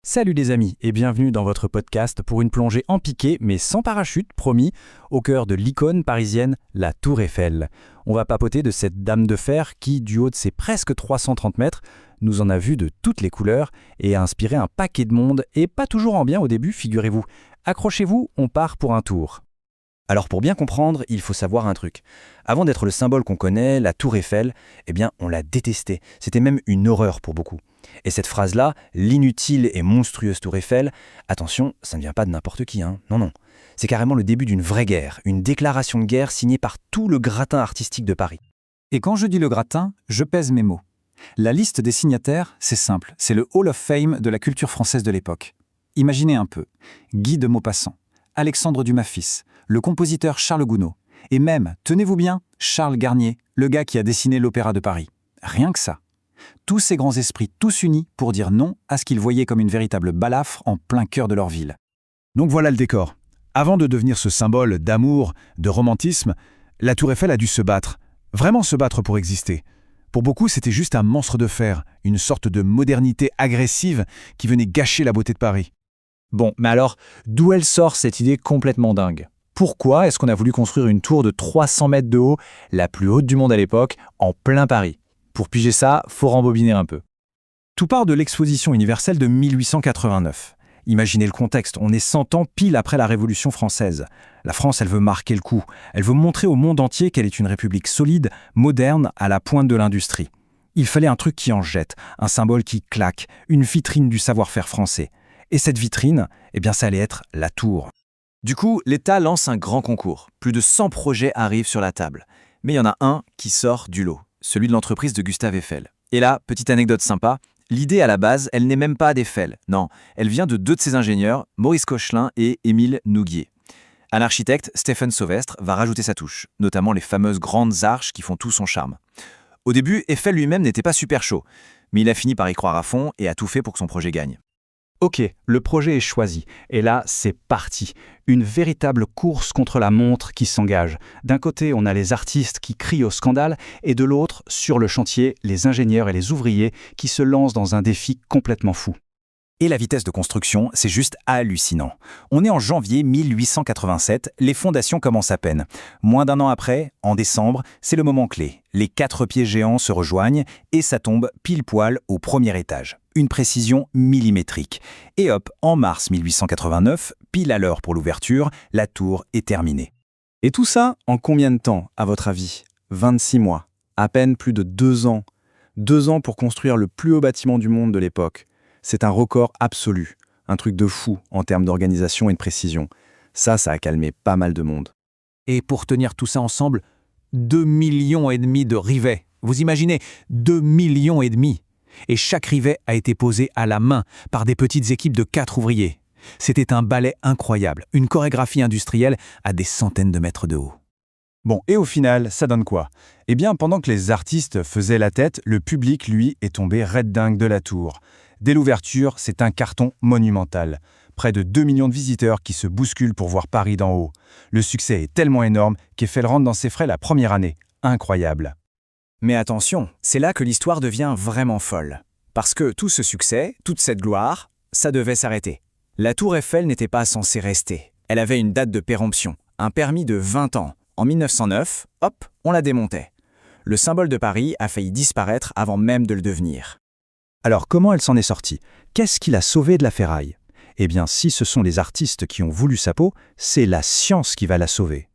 Salut les amis et bienvenue dans votre podcast pour une plongée en piqué mais sans parachute, promis, au cœur de l'icône parisienne, la Tour Eiffel. On va papoter de cette dame de fer qui, du haut de ses presque 330 mètres, nous en a vu de toutes les couleurs et a inspiré un paquet de monde et pas toujours en bien au début, figurez-vous. Accrochez-vous, on part pour un tour. Alors pour bien comprendre, il faut savoir un truc. Avant d'être le symbole qu'on connaît, la Tour Eiffel, on l'a détestait. C'était même une horreur pour beaucoup. Et cette phrase-là, l'inutile et monstrueuse Tour Eiffel, attention, ça ne vient pas de n'importe qui, hein. Non. C'est carrément le début d'une vraie guerre, une déclaration de guerre signée par tout le gratin artistique de Paris. Et quand je dis le gratin, je pèse mes mots. La liste des signataires, c'est simple, c'est le Hall of Fame de la culture française de l'époque. Imaginez un peu, Guy de Maupassant, Alexandre Dumas fils, le compositeur Charles Gounod, et même, tenez-vous bien, Charles Garnier, le gars qui a dessiné l'Opéra de Paris. Rien que ça. Tous ces grands esprits, tous unis pour dire non à ce qu'ils voyaient comme une véritable balafre en plein cœur de leur ville. Donc voilà le décor. Avant de devenir ce symbole d'amour, de romantisme, la Tour Eiffel a dû se battre. Vraiment se battre pour exister. Pour beaucoup, c'était juste un monstre de fer, une sorte de modernité agressive qui venait gâcher la beauté de Paris. Bon, mais alors, d'où elle sort cette idée complètement dingue ? Pourquoi est-ce qu'on a voulu construire une tour de 300 mètres de haut, la plus haute du monde à l'époque, en plein Paris ? Pour piger ça, faut rembobiner un peu. Tout part de l'exposition universelle de 1889. Imaginez le contexte, on est 100 ans pile après la Révolution française. La France, elle veut marquer le coup. Elle veut montrer au monde entier qu'elle est une république solide, moderne, à la pointe de l'industrie. Il fallait un truc qui en jette, un symbole qui claque, une vitrine du savoir-faire français. Et cette vitrine, ça allait être la tour. Du coup, l'État lance un grand concours. Plus de 100 projets arrivent sur la table. Mais il y en a un qui sort du lot, celui de l'entreprise de Gustave Eiffel. Et là, petite anecdote sympa, l'idée à la base, elle n'est même pas d'Eiffel. Non, elle vient de deux de ses ingénieurs, Maurice Koechlin et Émile Nouguier. Un architecte, Stéphane Sauvestre, va rajouter sa touche, notamment les fameuses grandes arches qui font tout son charme. Au début, Eiffel lui-même n'était pas super chaud, mais il a fini par y croire à fond et a tout fait pour que son projet gagne. Ok, le projet est choisi, et là, c'est parti. Une véritable course contre la montre qui s'engage. D'un côté, on a les artistes qui crient au scandale, et de l'autre, sur le chantier, les ingénieurs et les ouvriers qui se lancent dans un défi complètement fou. Et la vitesse de construction, c'est juste hallucinant. On est en janvier 1887, les fondations commencent à peine. Moins d'un an après, en décembre, c'est le moment clé. Les 4 pieds géants se rejoignent et ça tombe pile poil au premier étage. Une précision millimétrique. Et hop, en mars 1889, pile à l'heure pour l'ouverture, la tour est terminée. Et tout ça, en combien de temps, à votre avis ? 26 mois. À peine plus de 2 ans. 2 ans pour construire le plus haut bâtiment du monde de l'époque. C'est un record absolu, un truc de fou en termes d'organisation et de précision. Ça a calmé pas mal de monde. Et pour tenir tout ça ensemble, 2,5 millions de rivets. Vous imaginez, 2,5 millions. Et chaque rivet a été posé à la main par des petites équipes de 4 ouvriers. C'était un ballet incroyable, une chorégraphie industrielle à des centaines de mètres de haut. Bon, et au final, ça donne quoi ? Pendant que les artistes faisaient la tête, le public, lui, est tombé red dingue de la tour. Dès l'ouverture, c'est un carton monumental. Près de 2 millions de visiteurs qui se bousculent pour voir Paris d'en haut. Le succès est tellement énorme qu'Eiffel rentre dans ses frais la première année. Incroyable. Mais attention, c'est là que l'histoire devient vraiment folle. Parce que tout ce succès, toute cette gloire, ça devait s'arrêter. La tour Eiffel n'était pas censée rester. Elle avait une date de péremption, un permis de 20 ans. En 1909, hop, on la démontait. Le symbole de Paris a failli disparaître avant même de le devenir. Alors comment elle s'en est sortie ? Qu'est-ce qui l'a sauvée de la ferraille ? Si ce sont les artistes qui ont voulu sa peau, c'est la science qui va la sauver.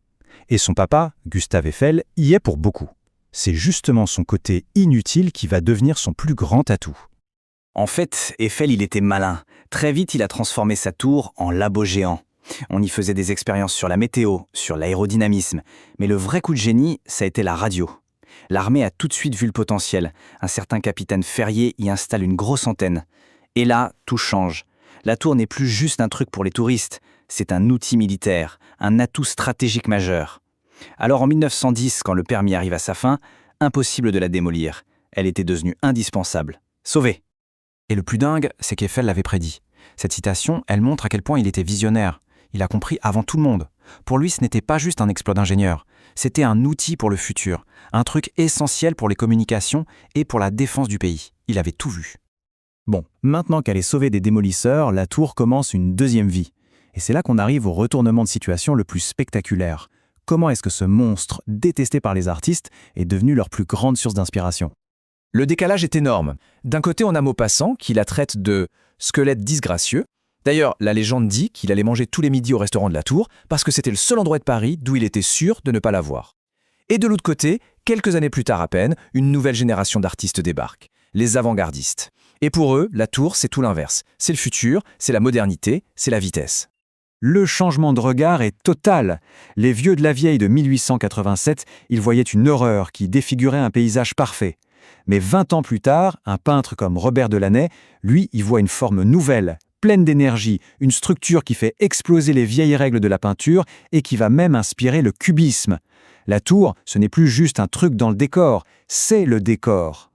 Et son papa, Gustave Eiffel, y est pour beaucoup. C'est justement son côté inutile qui va devenir son plus grand atout. En fait, Eiffel, il était malin. Très vite, il a transformé sa tour en labo géant. On y faisait des expériences sur la météo, sur l'aérodynamisme. Mais le vrai coup de génie, ça a été la radio. L'armée a tout de suite vu le potentiel. Un certain capitaine Ferrier y installe une grosse antenne. Et là, tout change. La tour n'est plus juste un truc pour les touristes. C'est un outil militaire, un atout stratégique majeur. Alors en 1910, quand le permis arrive à sa fin, impossible de la démolir. Elle était devenue indispensable. Sauvée. Et le plus dingue, c'est qu'Eiffel l'avait prédit. Cette citation, elle montre à quel point il était visionnaire. Il a compris avant tout le monde. Pour lui, ce n'était pas juste un exploit d'ingénieur. C'était un outil pour le futur, un truc essentiel pour les communications et pour la défense du pays. Il avait tout vu. Bon, maintenant qu'elle est sauvée des démolisseurs, la tour commence une deuxième vie. Et c'est là qu'on arrive au retournement de situation le plus spectaculaire. Comment est-ce que ce monstre, détesté par les artistes, est devenu leur plus grande source d'inspiration? Le décalage est énorme. D'un côté, on a Maupassant qui la traite de squelette disgracieux. D'ailleurs, la légende dit qu'il allait manger tous les midis au restaurant de la Tour parce que c'était le seul endroit de Paris d'où il était sûr de ne pas la voir. Et de l'autre côté, quelques années plus tard à peine, une nouvelle génération d'artistes débarque, les avant-gardistes. Et pour eux, la Tour, c'est tout l'inverse. C'est le futur, c'est la modernité, c'est la vitesse. Le changement de regard est total. Les vieux de la vieille de 1887, ils voyaient une horreur qui défigurait un paysage parfait. Mais 20 ans plus tard, un peintre comme Robert Delaunay, lui, y voit une forme nouvelle, pleine d'énergie, une structure qui fait exploser les vieilles règles de la peinture et qui va même inspirer le cubisme. La tour, ce n'est plus juste un truc dans le décor, c'est le décor.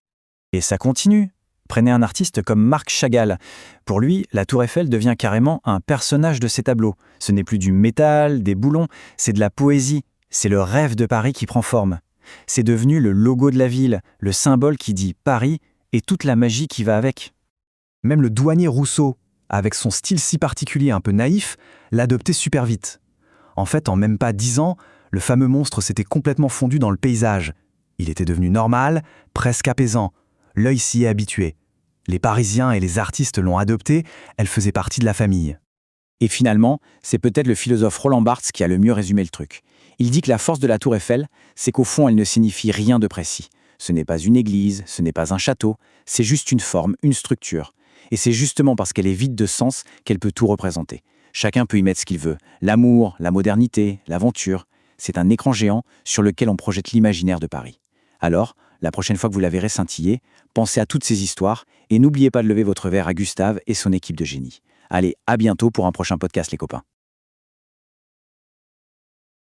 Et ça continue. Prenez un artiste comme Marc Chagall. Pour lui, la Tour Eiffel devient carrément un personnage de ses tableaux. Ce n'est plus du métal, des boulons, c'est de la poésie. C'est le rêve de Paris qui prend forme. C'est devenu le logo de la ville, le symbole qui dit Paris et toute la magie qui va avec. Même le douanier Rousseau, avec son style si particulier un peu naïf, l'a adopté super vite. En fait, en même pas 10 ans, le fameux monstre s'était complètement fondu dans le paysage. Il était devenu normal, presque apaisant. L'œil s'y est habitué. Les Parisiens et les artistes l'ont adopté, elle faisait partie de la famille. Et finalement, c'est peut-être le philosophe Roland Barthes qui a le mieux résumé le truc. Il dit que la force de la Tour Eiffel, c'est qu'au fond, elle ne signifie rien de précis. Ce n'est pas une église, ce n'est pas un château, c'est juste une forme, une structure. Et c'est justement parce qu'elle est vide de sens qu'elle peut tout représenter. Chacun peut y mettre ce qu'il veut. L'amour, la modernité, l'aventure. C'est un écran géant sur lequel on projette l'imaginaire de Paris. Alors, la prochaine fois que vous la verrez scintiller, pensez à toutes ces histoires et n'oubliez pas de lever votre verre à Gustave et son équipe de génie. Allez, à bientôt pour un prochain podcast les copains.